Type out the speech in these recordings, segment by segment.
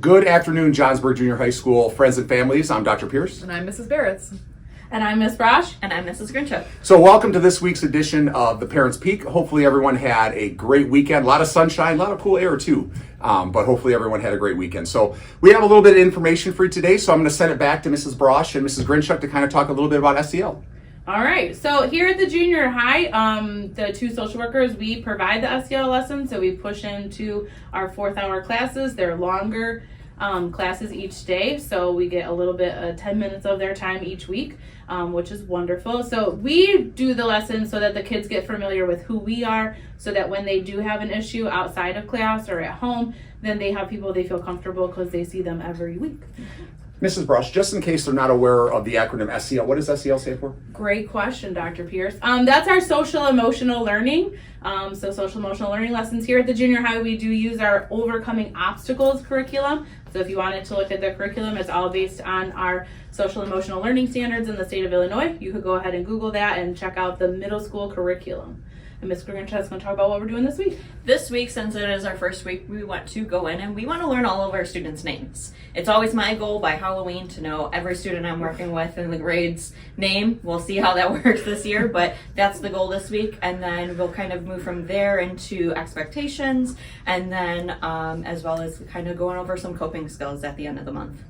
Good afternoon, Johnsburg Junior High School friends and families. I'm Dr. Pierce. And I'm Mrs. Barretts. And I'm Miss Brosh. And I'm Mrs. Grinchuk. So welcome to this week's edition of the Parents Peak. Hopefully everyone had a great weekend. A lot of sunshine, a lot of cool air too. But hopefully everyone had a great weekend. So we have a little bit of information for you today. So I'm going to send it back to Mrs. Brosh and Mrs. Grinchuk to kind of talk a little bit about SEL. All right, so here at the junior high, the two social workers, we provide the SEL lessons. So we push into our 4th hour classes. They're longer classes each day. So we get a little bit, 10 minutes of their time each week, which is wonderful. So we do the lessons so that the kids get familiar with who we are, so that when they do have an issue outside of class or at home, then they have people they feel comfortable because they see them every week. Mrs. Brosh, just in case they're not aware of the acronym SEL, what does SEL stand for? Great question, Dr. Pierce. That's our social emotional learning. So social emotional learning lessons here at the junior high, we do use our overcoming obstacles curriculum. So if you wanted to look at the curriculum, it's all based on our social emotional learning standards in the state of Illinois. You could go ahead and Google that and check out the middle school curriculum. And Ms. Grinchuk is going to talk about what we're doing this week. This week, since it is our first week, we want to go in and we want to learn all of our students' names. It's always my goal by Halloween to know every student I'm working with in the grade's name. We'll see how that works this year, but that's the goal this week. And then we'll kind of move from there into expectations, and then as well as kind of going over some coping skills at the end of the month.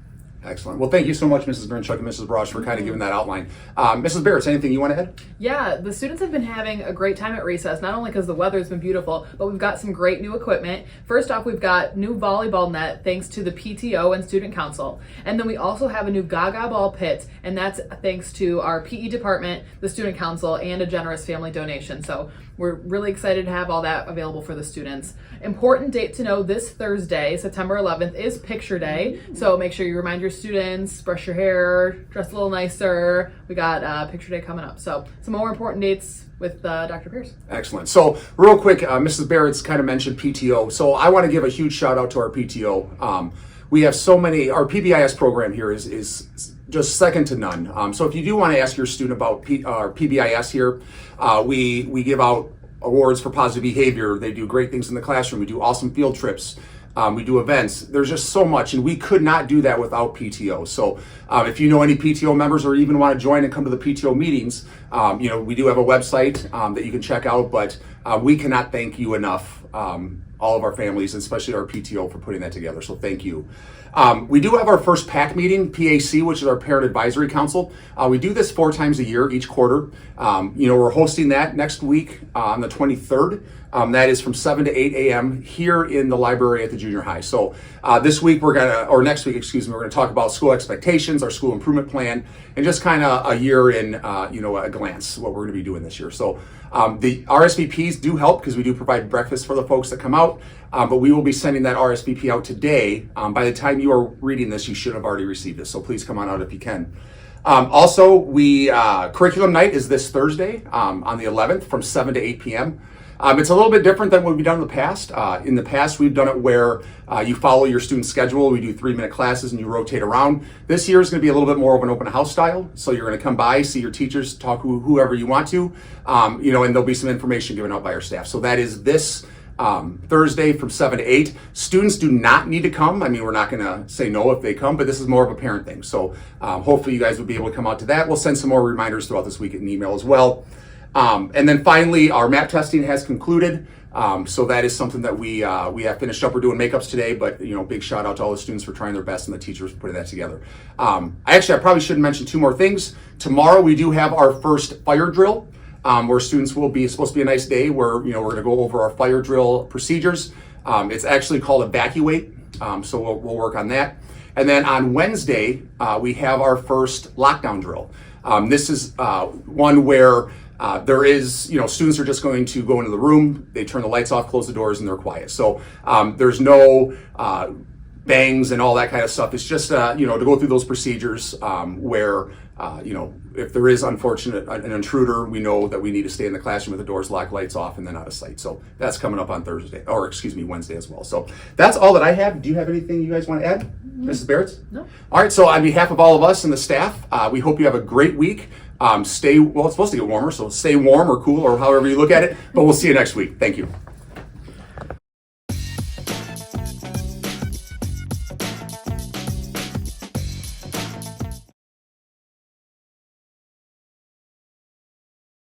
Excellent. Well, thank you so much, Mrs. Grinchuk and Mrs. Brosh, for kind of giving that outline. Mrs. Barretts, anything you want to add? Yeah, the students have been having a great time at recess, not only because the weather's been beautiful, but we've got some great new equipment. First off, we've got new volleyball net thanks to the PTO and student council. And then we also have a new Gaga ball pit, and that's thanks to our PE department, the student council, and a generous family donation. So we're really excited to have all that available for the students. Important date to know, this Thursday, September 11th, is Picture Day. So make sure you remind your students, brush your hair, dress a little nicer. We got Picture Day coming up. So some more important dates with Dr. Pierce. Excellent. So real quick, Mrs. Barretts kind of mentioned PTO. So I want to give a huge shout out to our PTO. We have so many, our PBIS program here is just second to none. So if you do want to ask your student about our PBIS here, we give out awards for positive behavior. They do great things in the classroom. We do awesome field trips. We do events. There's just so much, and we could not do that without PTO. So if you know any PTO members or even want to join and come to the PTO meetings, we do have a website that you can check out, but we cannot thank you enough, all of our families, especially our PTO, for putting that together. So thank you. We do have our first PAC meeting, PAC, which is our Parent Advisory Council. We do this 4 times a year, each quarter. We're hosting that next week on the 23rd. That is from 7 to 8 a.m. here in the library at the junior high. So next week, we're going to talk about school expectations, our school improvement plan, and just kind of a year in, a glance, what we're going to be doing this year. So the RSVPs do help because we do provide breakfast for the folks that come out, but we will be sending that RSVP out today. By the time you are reading this, you should have already received it. So please come on out if you can. Also, curriculum night is this Thursday on the 11th from 7 to 8 p.m. It's a little bit different than what we've done in the past. In the past, we've done it where you follow your student schedule. We do 3-minute classes and you rotate around. This year is going to be a little bit more of an open house style. So you're going to come by, see your teachers, talk to whoever you want to, and there'll be some information given out by our staff. So that is this Thursday from 7 to 8. Students do not need to come. I mean, we're not going to say no if they come, but this is more of a parent thing. So hopefully you guys will be able to come out to that. We'll send some more reminders throughout this week in email as well. And then finally, our MAP testing has concluded. So that is something that we have finished up. We're doing makeups today, but big shout out to all the students for trying their best and the teachers for putting that together. I probably should mention 2 more things. Tomorrow we do have our first fire drill, where students it's supposed to be a nice day where we're going to go over our fire drill procedures. It's actually called evacuate. So we'll work on that. And then on Wednesday, we have our first lockdown drill. This is one where there is, students are just going to go into the room, they turn the lights off, close the doors, and they're quiet. So there's no bangs and all that kind of stuff. It's just, to go through those procedures where, if there is unfortunate an intruder, we know that we need to stay in the classroom with the doors locked, lights off, and then out of sight. So that's coming up on Wednesday as well. So that's all that I have. Do you have anything you guys want to add, Mrs. Barretts? No. All right. So on behalf of all of us and the staff, we hope you have a great week. It's supposed to get warmer, so stay warm or cool or however you look at it. But we'll see you next week. Thank you.